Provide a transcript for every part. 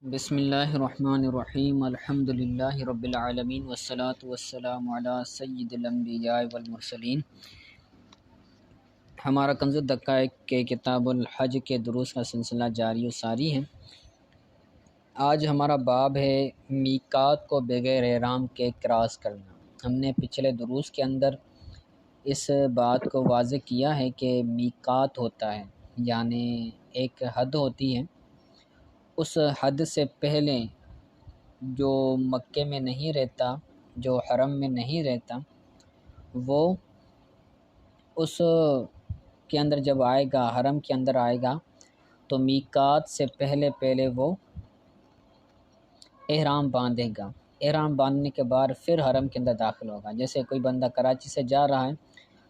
بسم اللہ الرحمن الرحیم الحمد للہ رب العالمین والصلاة والسلام علی سید الانبیاء والمرسلین۔ ہمارا کنز الدقائق کے کتاب الحج کے دروس کا سلسلہ جاری و ساری ہے۔ آج ہمارا باب ہے میقات کو بغیر احرام کے کراس کرنا۔ ہم نے پچھلے دروس کے اندر اس بات کو واضح کیا ہے کہ میقات ہوتا ہے یعنی ایک حد ہوتی ہے، اس حد سے پہلے جو مکے میں نہیں رہتا، جو حرم میں نہیں رہتا، وہ اس کے اندر جب آئے گا، حرم کے اندر آئے گا تو میقات سے پہلے وہ احرام باندھے گا۔ احرام باندھنے کے بعد پھر حرم کے اندر داخل ہوگا۔ جیسے کوئی بندہ کراچی سے جا رہا ہے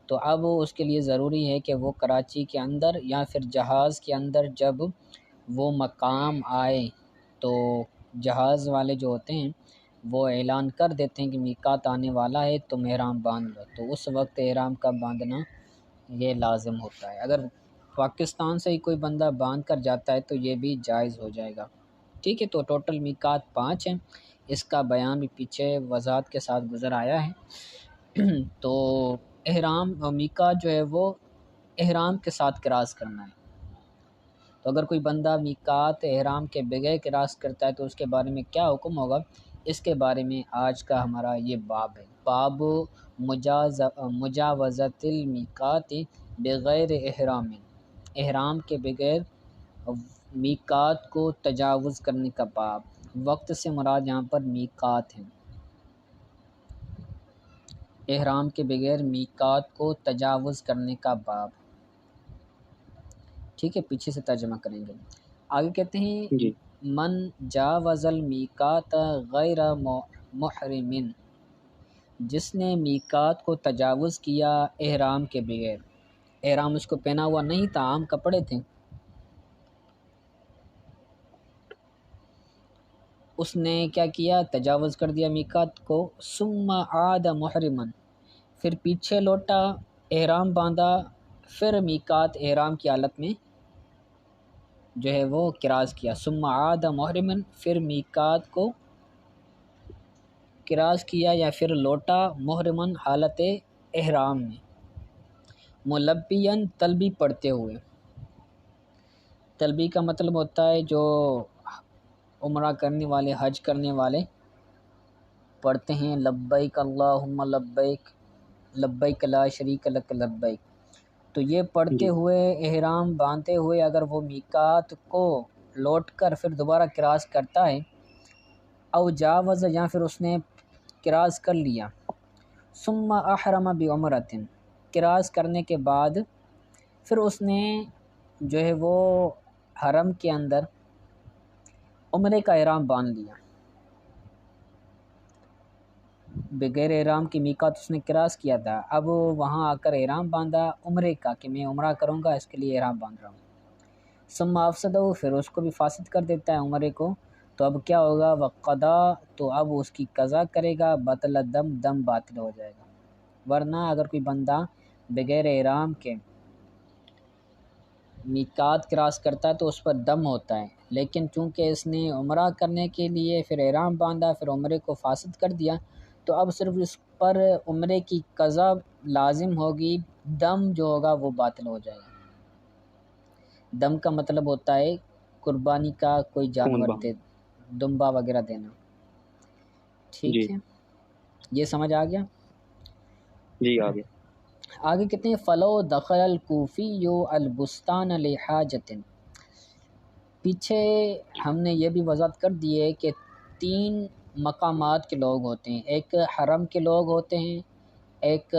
تو اب اس کے لیے ضروری ہے کہ وہ کراچی کے اندر یا پھر جہاز کے اندر جب وہ مقام آئے تو جہاز والے جو ہوتے ہیں وہ اعلان کر دیتے ہیں کہ میقات آنے والا ہے، تم احرام باندھ لو، تو اس وقت احرام کا باندھنا یہ لازم ہوتا ہے۔ اگر پاکستان سے ہی کوئی بندہ باندھ کر جاتا ہے تو یہ بھی جائز ہو جائے گا، ٹھیک ہے۔ تو ٹوٹل میقات 5 ہیں، اس کا بیان بھی پیچھے وضاحت کے ساتھ گزر آیا ہے۔ تو احرام اور میقات جو ہے وہ احرام کے ساتھ کراس کرنا ہے۔ تو اگر کوئی بندہ میقات احرام کے بغیر کراس کرتا ہے تو اس کے بارے میں کیا حکم ہوگا، اس کے بارے میں آج کا ہمارا یہ باب ہے۔ باب مجاوزۃ المیقات بغیر احرام، احرام کے بغیر میقات کو تجاوز کرنے کا باب۔ وقت سے مراد یہاں پر میقات ہیں، احرام کے بغیر میقات کو تجاوز کرنے کا باب، ٹھیک ہے۔ پیچھے سے ترجمہ کریں گے۔ آگے کہتے ہیں جی من جاوز المیقات غیر محرم، جس نے میقات کو تجاوز کیا احرام کے بغیر، احرام اس کو پہنا ہوا نہیں تھا، عام کپڑے تھے، اس نے کیا کیا، تجاوز کر دیا میقات کو، ثم عاد محرما، پھر پیچھے لوٹا، احرام باندھا، پھر میقات احرام کی حالت میں جو ہے وہ کراس کیا، ثم عاد محرما، پھر میقات کو کراس کیا یا پھر لوٹا محرمن حالت احرام میں، ملبین تلبی پڑھتے ہوئے۔ تلبی کا مطلب ہوتا ہے جو عمرہ کرنے والے، حج کرنے والے پڑھتے ہیں، لبیک اللہم لبیک لبیک لا شریک لک لبیک، تو یہ پڑھتے جی ہوئے احرام باندھتے ہوئے اگر وہ میقات کو لوٹ کر پھر دوبارہ کراس کرتا ہے، او جاوز، یا پھر اس نے کراس کر لیا، ثم احرم بعمرۃ، کراس کرنے کے بعد پھر اس نے جو ہے وہ حرم کے اندر عمرے کا احرام باندھ لیا، بغیر احرام کی میقات اس نے کراس کیا تھا، اب وہاں آ کر احرام باندھا عمرے کا کہ میں عمرہ کروں گا، اس کے لیے احرام باندھ رہا ہوں، ثم افسدہ، پھر اس کو بھی فاسد کر دیتا ہے عمرے کو، تو اب کیا ہوگا، وقضا، تو اب اس کی قضا کرے گا، بطل دم، دم باطل ہو جائے گا۔ ورنہ اگر کوئی بندہ بغیر احرام کے میقات کراس کرتا ہے تو اس پر دم ہوتا ہے، لیکن چونکہ اس نے عمرہ کرنے کے لیے پھر احرام باندھا، پھر عمرے کو فاسد کر دیا، تو اب صرف اس پر عمرے کی قضا لازم ہوگی، دم جو ہوگا وہ باطل ہو جائے گا۔ دم کا مطلب ہوتا ہے قربانی کا کوئی جانور خون دے، دمبا وغیرہ دینا، جی ٹھیک ہے، یہ سمجھ آ گیا۔ جی آگے آگے کہتے ہیں فلو دخل الکوفی البستان لحاجت، پیچھے ہم نے یہ بھی وضاحت کر دی ہے کہ 3 مقامات کے لوگ ہوتے ہیں، ایک حرم کے لوگ ہوتے ہیں، ایک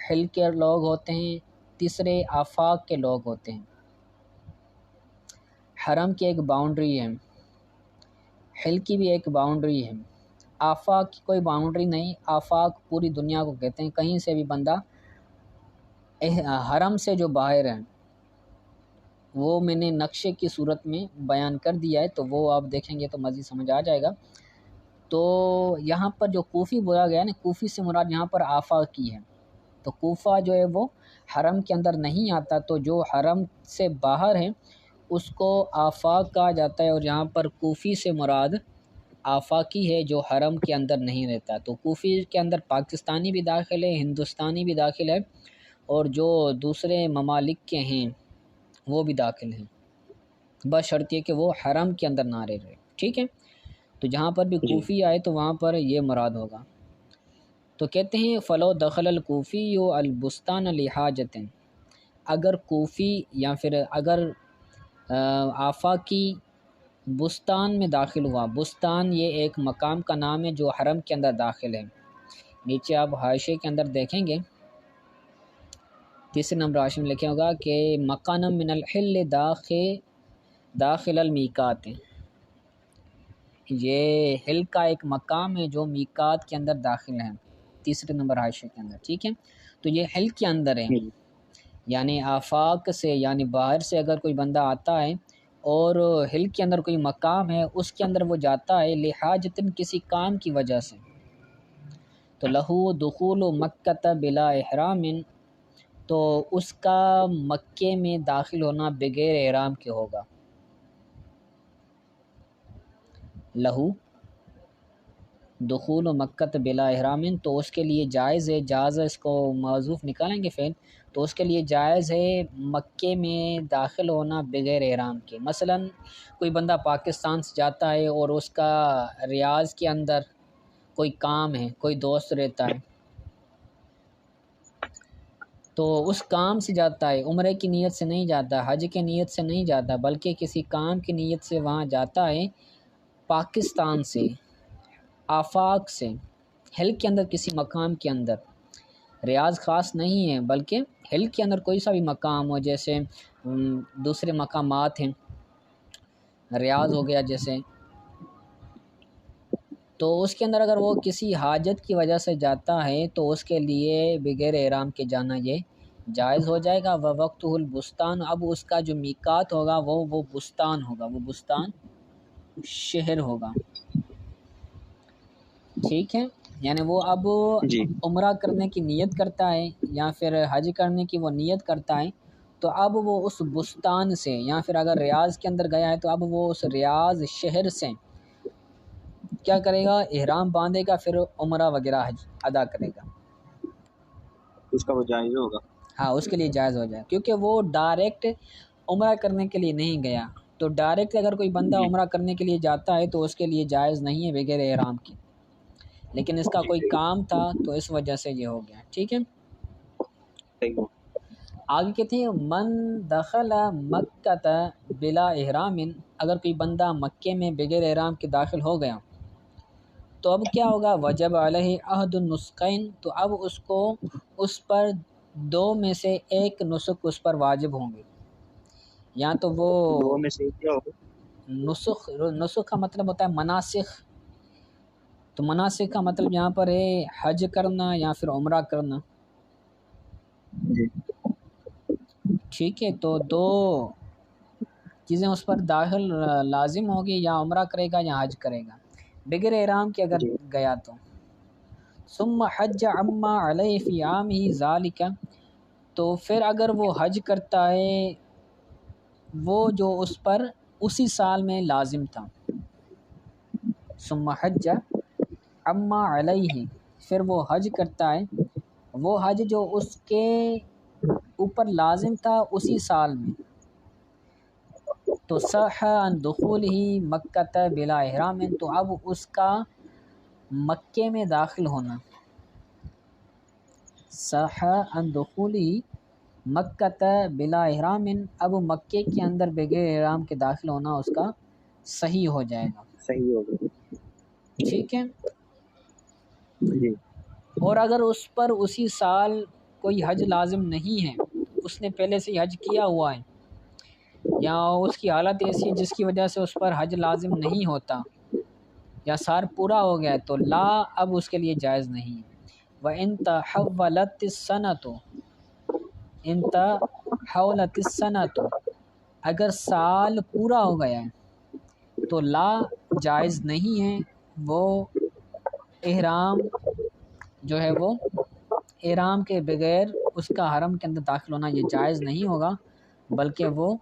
حل کے لوگ ہوتے ہیں، تیسرے آفاق کے لوگ ہوتے ہیں۔ حرم کی ایک باؤنڈری ہے، حل کی بھی ایک باؤنڈری ہے، آفاق کی کوئی باؤنڈری نہیں، آفاق پوری دنیا کو کہتے ہیں، کہیں سے بھی بندہ حرم سے جو باہر ہیں وہ میں نے نقشے کی صورت میں بیان کر دیا ہے، تو وہ آپ دیکھیں گے تو مزید سمجھ آ جائے گا۔ تو یہاں پر جو کوفی بولا گیا ہے نا، کوفی سے مراد یہاں پر آفاق کی ہے، تو کوفہ جو ہے وہ حرم کے اندر نہیں آتا، تو جو حرم سے باہر ہیں اس کو آفاق کہا جاتا ہے، اور یہاں پر کوفی سے مراد آفاقی ہے جو حرم کے اندر نہیں رہتا۔ تو کوفی کے اندر پاکستانی بھی داخل ہے، ہندوستانی بھی داخل ہے، اور جو دوسرے ممالک کے ہیں وہ بھی داخل ہیں، بس شرط یہ کہ وہ حرم کے اندر نہ رہے۔ ٹھیک ہے، تو جہاں پر بھی جی کوفی آئے تو وہاں پر یہ مراد ہوگا۔ تو کہتے ہیں فلو دخل الکوفی و البستان لحاجت، اگر کوفی یا پھر اگر آفاقی بستان میں داخل ہوا، بستان یہ ایک مقام کا نام ہے جو حرم کے اندر داخل ہے۔ نیچے آپ حاشیے کے اندر دیکھیں گے، تیسرے نمبر حاشیے میں لکھا ہوگا کہ مکان من الحل داخل المیقات، یہ حل کا ایک مقام ہے جو میقات کے اندر داخل ہے، تیسرے نمبر حاشیے کے اندر۔ ٹھیک ہے، تو یہ حل کے اندر ہے، جی یعنی آفاق سے، یعنی باہر سے اگر کوئی بندہ آتا ہے اور حل کے اندر کوئی مقام ہے اس کے اندر وہ جاتا ہے لحاجتن کسی کام کی وجہ سے، تو لہو دخول مکۃ بلا احرام، تو اس کا مکے میں داخل ہونا بغیر احرام کے ہوگا۔ لہو دخول و مکۃ بلا احرام، تو اس کے لیے جائز ہے، جائز اس کو معذوف نکالیں گے فعل، تو اس کے لیے جائز ہے مکے میں داخل ہونا بغیر احرام کے۔ مثلا کوئی بندہ پاکستان سے جاتا ہے اور اس کا ریاض کے اندر کوئی کام ہے، کوئی دوست رہتا ہے، تو اس کام سے جاتا ہے، عمرے کی نیت سے نہیں جاتا، حج کی نیت سے نہیں جاتا، بلکہ کسی کام کی نیت سے وہاں جاتا ہے، پاکستان سے، آفاق سے، ہل کے اندر کسی مقام کے اندر، ریاض خاص نہیں ہے بلکہ ہل کے اندر کوئی سا بھی مقام ہو، جیسے دوسرے مقامات ہیں، ریاض ہو گیا جیسے، تو اس کے اندر اگر وہ کسی حاجت کی وجہ سے جاتا ہے تو اس کے لیے بغیر احرام کے جانا یہ جائز ہو جائے گا۔ وقت البستان، اب اس کا جو میقات ہوگا وہ بستان ہوگا، وہ بستان شہر ہوگا۔ ٹھیک ہے، یعنی وہ اب جی عمرہ کرنے کی نیت کرتا ہے یا پھر حج کرنے کی وہ نیت کرتا ہے، تو اب وہ اس بستان سے، یا پھر اگر ریاض کے اندر گیا ہے تو اب وہ اس ریاض شہر سے کیا کرے گا، احرام باندھے گا، پھر عمرہ وغیرہ حج ادا کرے گا۔ اس کا وہ جائز ہوگا۔ ہاں، اس کے لیے جائز ہو جائے، کیونکہ وہ ڈائریکٹ عمرہ کرنے کے لیے نہیں گیا، تو ڈائریکٹ اگر کوئی بندہ جی عمرہ کرنے کے لیے جاتا ہے تو اس کے لیے جائز نہیں ہے بغیر احرام کے، لیکن اس کا جی کوئی کام تھا تو اس وجہ سے یہ ہو گیا۔ ٹھیک ہے، صحیح ہو۔ آگے کہتے ہیں من دخل مکۃ بلا احرام، اگر کوئی بندہ مکے میں بغیر احرام کے داخل ہو گیا تو اب کیا ہوگا، وجب علیہ عہد النسخین، تو اب اس کو اس پر دو میں سے ایک نسخ اس پر واجب ہوں گے، یا تو وہ دو میں سے کیا ہوگا؟ نسخ کا مطلب ہوتا ہے مناسخ، تو مناسخ کا مطلب یہاں پر ہے حج کرنا یا پھر عمرہ کرنا۔ جی ٹھیک ہے، تو دو چیزیں اس پر داخل لازم ہوگی، یا عمرہ کرے گا یا حج کرے گا بغیر احرام کے اگر جی گیا تو۔ ثم حج عما علیہ فی عامہ ذالک، تو پھر اگر وہ حج کرتا ہے وہ جو اس پر اسی سال میں لازم تھا، ثم حج عما علیہ، پھر وہ حج کرتا ہے وہ حج جو اس کے اوپر لازم تھا اسی سال میں، تو صح عن دخولہ مکۃ بلا احرام، تو اب اس کا مکے میں داخل ہونا، صح عن دخولہ مکۃ بلا احرام، اب مکے کے اندر بغیر احرام کے داخل ہونا اس کا صحیح ہو جائے گا۔ صحیح ہوگا۔ ٹھیک ہے، جی اور اگر اس پر اسی سال کوئی حج لازم نہیں ہے، اس نے پہلے سے ہی حج کیا ہوا ہے، یا اس کی حالت ایسی ہے جس کی وجہ سے اس پر حج لازم نہیں ہوتا، یا سال پورا ہو گیا ہے، تو لا، اب اس کے لیے جائز نہیں ہے۔ وَإِن تَحَوَّلَتِ السَّنَةُ، ان تحولت السنۃ، اگر سال پورا ہو گیا ہے تو لا، جائز نہیں ہے، وہ احرام جو ہے وہ احرام کے بغیر اس کا حرم کے اندر داخل ہونا یہ جائز نہیں ہوگا، بلکہ وہ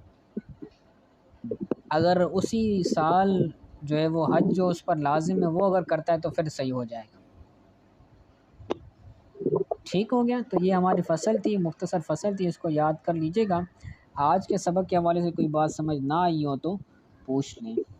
اگر اسی سال جو ہے وہ حج جو اس پر لازم ہے وہ اگر کرتا ہے تو پھر صحیح ہو جائے گا۔ ٹھیک ہو گیا، تو یہ ہماری فصل تھی، مختصر فصل تھی، اس کو یاد کر لیجیے گا۔ آج کے سبق کے حوالے سے کوئی بات سمجھ نہ آئی ہو تو پوچھ لیں۔